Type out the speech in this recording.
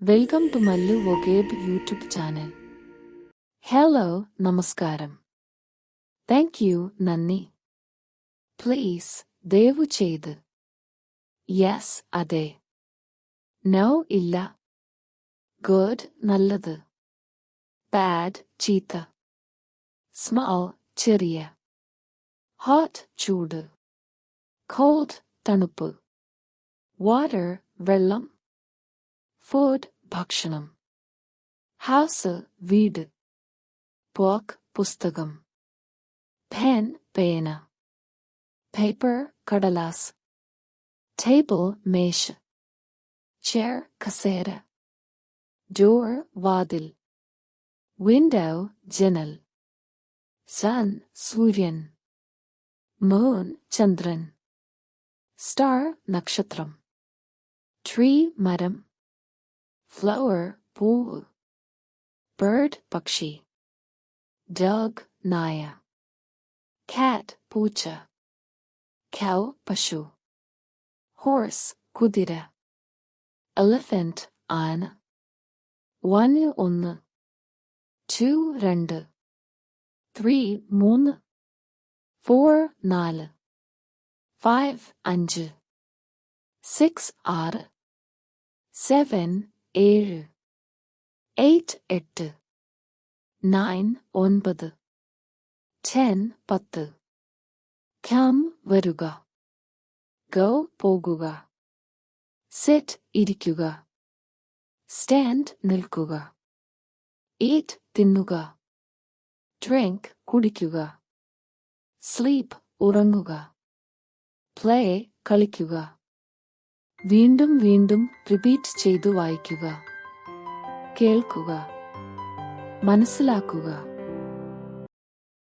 Welcome to Mallu vocab YouTube channel. Hello, നമസ്കാരം. Thank you, നന്ദി. Please, ദയവു ചെയ്ത്. യെസ്, അതെ. നോ, ഇല്ല. ഗുഡ്, നല്ലത്. ബാഡ്, ചീത്ത. സ്മോൾ, ചെറിയ. ഹോട്ട്, ചൂട്. കോൾഡ്, തണുപ്പ്. വാട്ടർ, വെള്ളം. ഫുഡ്, ഭക്ഷണം. ഹൗസ്, വീട്. ബുക്ക്, പുസ്തകം. പെൻ, പേന. പേപ്പർ, കടലാസ്. ടേബിൾ, മേശ. ചെയർ, കസേര. ഡോർ, വാതിൽ. വിൻഡോ, ജനൽ. സൺ, സൂര്യൻ. മൂൺ, ചന്ദ്രൻ. സ്റ്റാർ, നക്ഷത്രം. ട്രീ, മരം. ഫ്ലവർ, പൂവ്. ബേർഡ്, പക്ഷി. ഡോഗ്, നായ. കാറ്റ്, പൂച്ച. കൗ, പശു. ഹോഴ്സ്, കുതിര. എലിഫന്റ്, ആന. വൺ, ഒന്ന്. ടു, രണ്ട്. ത്രീ, മൂന്ന്. ഫോർ, നാല്. ഫൈവ്, അഞ്ച്. സിക്സ്, ആറ്. സെവൻ, ഏഴ്. എയ്റ്റ്, എട്ട്. നയൻ, ഒൻപത്. ടെൻ, പത്ത്. കം, വരുക. ഗോ, പോകുക. സിറ്റ്, ഇരിക്കുക. സ്റ്റാൻഡ്, നിൽക്കുക. ഈറ്റ്, തിന്നുക. ഡ്രിങ്ക്, കുടിക്കുക. സ്ലീപ്പ്, ഉറങ്ങുക. പ്ലേ, കളിക്കുക. വീണ്ടും വീണ്ടും റിപ്പീറ്റ് ചെയ്തു വായിക്കുക. കേൾക്കുക. മനസ്സിലാക്കുക.